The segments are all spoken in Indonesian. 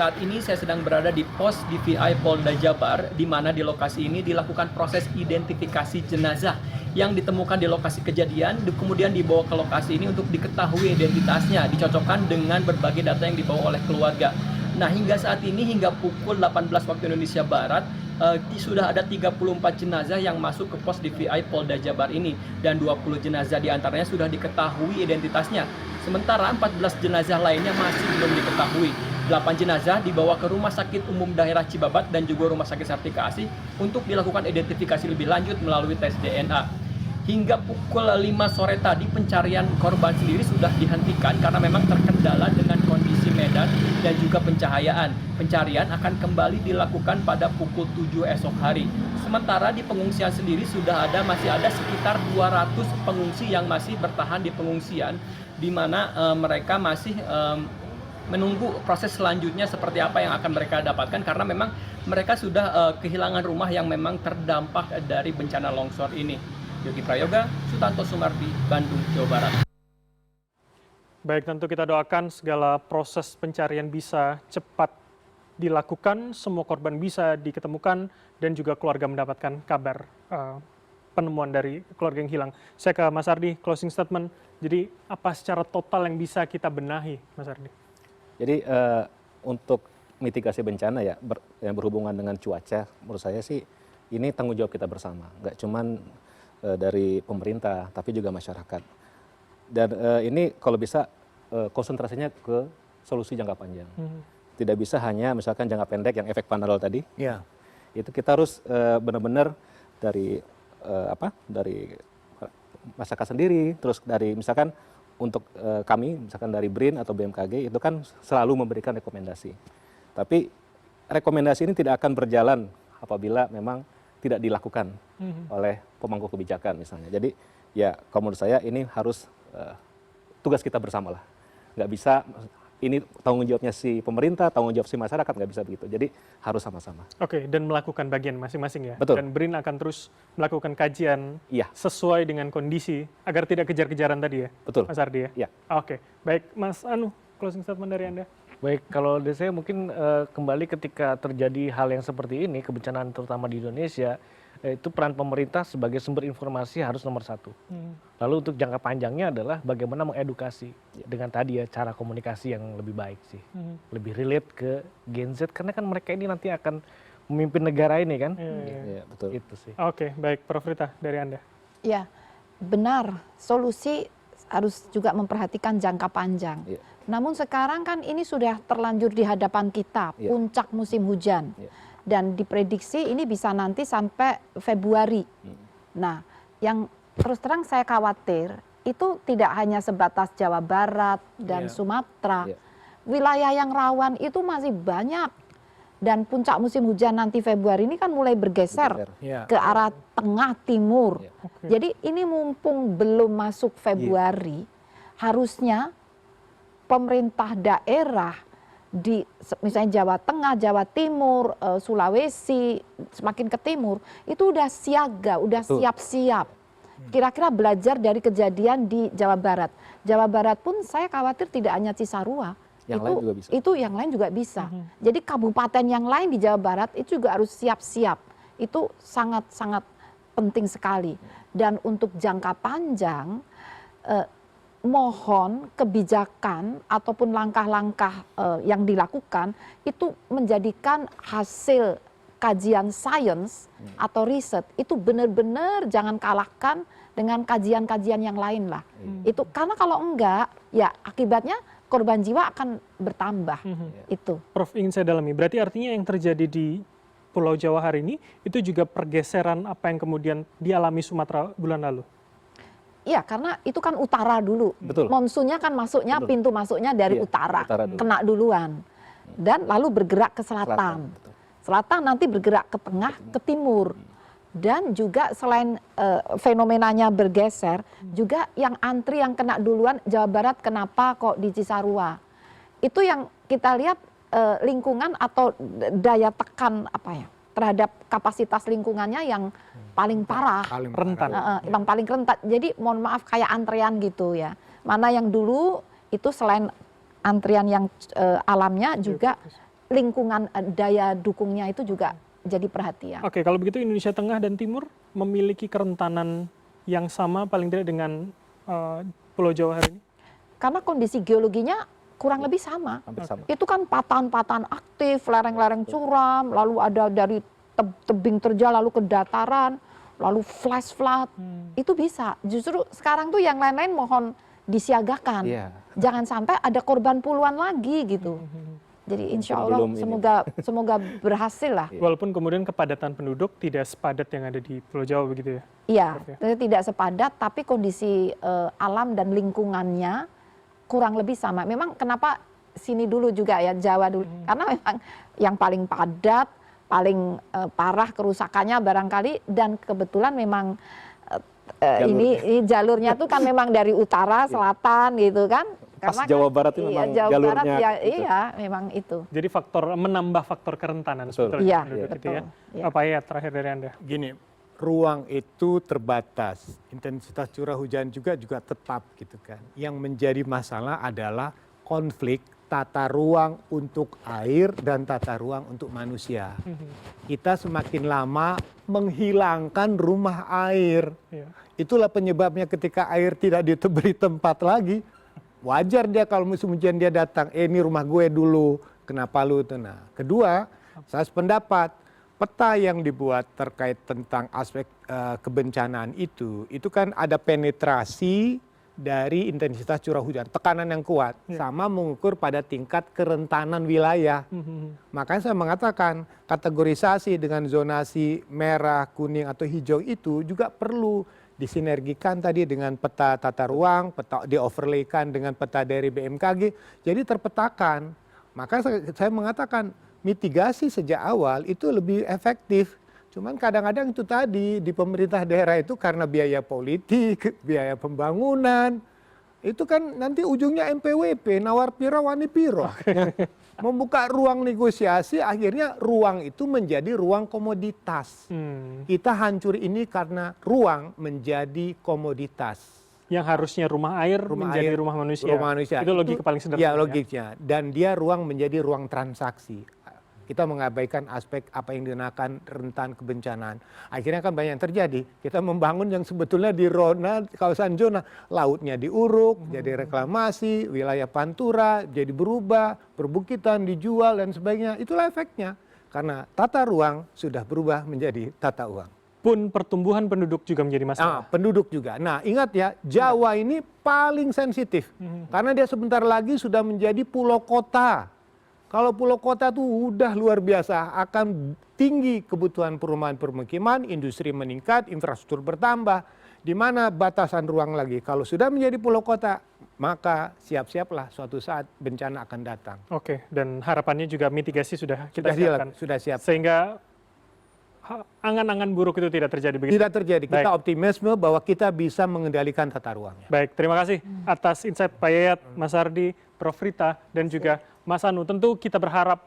Saat ini saya sedang berada di pos DVI Polda Jabar, di mana di lokasi ini dilakukan proses identifikasi jenazah yang ditemukan di lokasi kejadian, kemudian dibawa ke lokasi ini untuk diketahui identitasnya, dicocokkan dengan berbagai data yang dibawa oleh keluarga. Nah, hingga saat ini, hingga pukul 18 waktu Indonesia Barat, sudah ada 34 jenazah yang masuk ke pos DVI Polda Jabar ini, dan 20 jenazah diantaranya sudah diketahui identitasnya. Sementara 14 jenazah lainnya masih belum diketahui. 8 jenazah dibawa ke Rumah Sakit Umum Daerah Cibabat dan juga Rumah Sakit Sartika Asih untuk dilakukan identifikasi lebih lanjut melalui tes DNA. Hingga pukul 5 sore tadi pencarian korban sendiri sudah dihentikan karena memang terkendala dengan kondisi medan dan juga pencahayaan. Pencarian akan kembali dilakukan pada pukul 7 esok hari. Sementara di pengungsian sendiri masih ada sekitar 200 pengungsi yang masih bertahan di pengungsian, di mana mereka masih menunggu proses selanjutnya seperti apa yang akan mereka dapatkan, karena memang mereka sudah kehilangan rumah yang memang terdampak dari bencana longsor ini. Yogi Prayoga, Sutanto Sumardi, Bandung, Jawa Barat. Baik, tentu kita doakan segala proses pencarian bisa cepat dilakukan, semua korban bisa diketemukan, dan juga keluarga mendapatkan kabar penemuan dari keluarga yang hilang. Saya ke Mas Ardi, closing statement. Jadi apa secara total yang bisa kita benahi, Mas Ardi? Jadi untuk mitigasi bencana ya, yang berhubungan dengan cuaca, menurut saya sih ini tanggung jawab kita bersama. Nggak cuman dari pemerintah, tapi juga masyarakat. Dan ini kalau bisa konsentrasinya ke solusi jangka panjang. Tidak bisa hanya misalkan jangka pendek yang efek panadol tadi. Ya. Itu kita harus benar-benar dari masyarakat sendiri, terus dari misalkan untuk kami, misalkan dari BRIN atau BMKG, itu kan selalu memberikan rekomendasi. Tapi rekomendasi ini tidak akan berjalan apabila memang tidak dilakukan oleh pemangku kebijakan misalnya. Jadi ya kalau menurut saya ini harus tugas kita bersama lah. Nggak bisa ini tanggung jawabnya si pemerintah, tanggung jawab si masyarakat, nggak bisa begitu. Jadi harus sama-sama. Oke, dan melakukan bagian masing-masing ya. Betul. Dan BRIN akan terus melakukan kajian Iya. sesuai dengan kondisi agar tidak kejar-kejaran tadi ya. Betul. Mas Ardi ya. Iya. Oke, baik Mas Anu, closing statement dari Anda. Baik, kalau dari saya mungkin kembali ketika terjadi hal yang seperti ini, kebencanaan terutama di Indonesia, itu peran pemerintah sebagai sumber informasi harus nomor satu. Lalu untuk jangka panjangnya adalah bagaimana mengedukasi dengan tadi ya cara komunikasi yang lebih baik sih. Lebih relate ke Gen Z, karena kan mereka ini nanti akan memimpin negara ini kan. Iya, betul. Itu sih. Oke, baik Prof Rita dari Anda. Ya, benar. Solusi harus juga memperhatikan jangka panjang. Iya. Namun sekarang kan ini sudah terlanjur di hadapan kita, Iya. puncak musim hujan. Iya. Dan diprediksi ini bisa nanti sampai Februari. Nah, yang terus terang saya khawatir itu tidak hanya sebatas Jawa Barat dan Iya. Sumatera. Iya. Wilayah yang rawan itu masih banyak. Dan puncak musim hujan nanti Februari ini kan mulai bergeser Iya. ke arah tengah timur. Iya. Jadi ini mumpung belum masuk Februari, harusnya pemerintah daerah di misalnya Jawa Tengah, Jawa Timur, Sulawesi, semakin ke timur, itu udah siaga, udah siap-siap. Kira-kira belajar dari kejadian di Jawa Barat. Jawa Barat pun saya khawatir tidak hanya Cisarua. Yang lain juga bisa. Itu yang lain juga bisa. Jadi kabupaten yang lain di Jawa Barat itu juga harus siap-siap. Itu sangat-sangat penting sekali. Dan untuk jangka panjang, mohon kebijakan ataupun langkah-langkah yang dilakukan itu menjadikan hasil kajian sains atau riset itu benar-benar jangan kalahkan dengan kajian-kajian yang lain lah. Itu karena kalau enggak, ya akibatnya korban jiwa akan bertambah. Itu. Prof, ingin saya dalami, berarti artinya yang terjadi di Pulau Jawa hari ini itu juga pergeseran apa yang kemudian dialami Sumatera bulan lalu? Iya, karena itu kan utara dulu. Betul. Monsunnya kan masuknya, Betul. pintu masuknya dari Iya, utara, utara dulu. kena duluan. Dan lalu bergerak ke selatan. Betul. Selatan nanti bergerak ke tengah, ke timur. Dan juga selain fenomenanya bergeser, juga yang antri yang kena duluan Jawa Barat kenapa kok di Cisarua. Itu yang kita lihat lingkungan atau daya tekan apa ya terhadap kapasitas lingkungannya yang paling parah. Paling Rentan. Yang paling rentan. Jadi mohon maaf kayak antrean gitu ya. Mana yang dulu itu selain antrian yang alamnya juga lingkungan daya dukungnya itu juga jadi perhatian. Oke, kalau begitu Indonesia Tengah dan Timur memiliki kerentanan yang sama paling tidak dengan Pulau Jawa hari ini? Karena kondisi geologinya kurang lebih sama. Hampir sama. Itu kan patahan-patahan aktif, lereng-lereng curam, lalu ada dari tebing terjal lalu ke dataran, lalu flash flood. Itu bisa. Justru sekarang tuh yang lain-lain mohon disiagakan. Iya. Jangan sampai ada korban puluhan lagi gitu. Jadi insya Allah Belum ini. semoga berhasil lah. Walaupun kemudian kepadatan penduduk tidak sepadat yang ada di Pulau Jawa begitu ya? Iya, Oke. tidak sepadat, tapi kondisi alam dan lingkungannya kurang lebih sama. Memang kenapa sini dulu juga ya, Jawa dulu, karena memang yang paling padat, paling parah kerusakannya barangkali, dan kebetulan memang ini jalurnya tuh kan memang dari utara, selatan gitu kan. Pas Karena Jawa kan, Barat itu memang Jawa jalurnya Barat ya, gitu. iya memang itu. Jadi menambah faktor kerentanan Betul. sebetulnya Iya, penduduk itu ya. betul. Iya. Apa ya terakhir dari Anda? Gini, ruang itu terbatas, intensitas curah hujan juga tetap gitu kan. Yang menjadi masalah adalah konflik tata ruang untuk air dan tata ruang untuk manusia. Kita semakin lama menghilangkan rumah air. Iya. Itulah penyebabnya ketika air tidak diberi tempat lagi, wajar dia kalau musim hujan dia datang, ini rumah gue dulu, kenapa lu itu? Nah, kedua, saya sependapat, peta yang dibuat terkait tentang aspek kebencanaan itu kan ada penetrasi dari intensitas curah hujan, tekanan yang kuat, sama mengukur pada tingkat kerentanan wilayah. Makanya saya mengatakan kategorisasi dengan zonasi merah, kuning atau hijau itu juga perlu disinergikan tadi dengan peta tata ruang, peta di-overlaykan dengan peta dari BMKG, jadi terpetakan. Maka saya mengatakan mitigasi sejak awal itu lebih efektif. Cuman kadang-kadang itu tadi di pemerintah daerah itu karena biaya politik, biaya pembangunan, itu kan nanti ujungnya MPWP, nawar piro wani piro. Membuka ruang negosiasi, akhirnya ruang itu menjadi ruang komoditas. Kita hancur ini karena ruang menjadi komoditas. Yang harusnya rumah air menjadi rumah manusia. Rumah manusia. Itu logika paling sederhana. Ya, logiknya. Dan dia ruang menjadi ruang transaksi. Kita mengabaikan aspek apa yang dikenakan rentan kebencanaan. Akhirnya kan banyak yang terjadi. Kita membangun yang sebetulnya di kawasan zona. Lautnya diuruk, jadi reklamasi, wilayah pantura, jadi berubah, perbukitan dijual dan sebagainya. Itulah efeknya. Karena tata ruang sudah berubah menjadi tata uang. Pun pertumbuhan penduduk juga menjadi masalah. Penduduk juga. Nah, ingat ya, Jawa ini paling sensitif. Karena dia sebentar lagi sudah menjadi pulau kota. Kalau pulau kota itu udah luar biasa, akan tinggi kebutuhan perumahan permukiman, industri meningkat, infrastruktur bertambah. Di mana batasan ruang lagi? Kalau sudah menjadi pulau kota, maka siap-siaplah suatu saat bencana akan datang. Oke, dan harapannya juga mitigasi sudah kita siapkan. Sudah siap. Sehingga angan-angan buruk itu tidak terjadi begitu. Tidak terjadi. Kita Baik. optimisme bahwa kita bisa mengendalikan tata ruangnya. Baik, terima kasih atas insight Pak Yayat, Mas Ardi, Prof. Rita, dan juga Mas Anu. Tentu kita berharap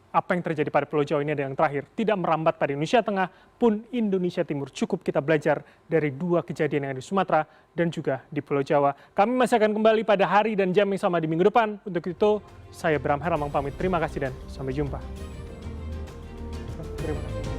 apa yang terjadi pada Pulau Jawa ini ada yang terakhir. Tidak merambat pada Indonesia Tengah pun Indonesia Timur. Cukup kita belajar dari dua kejadian yang ada di Sumatera dan juga di Pulau Jawa. Kami masih akan kembali pada hari dan jam yang sama di minggu depan. Untuk itu, saya Bram Herlamang pamit. Terima kasih dan sampai jumpa. Terima kasih.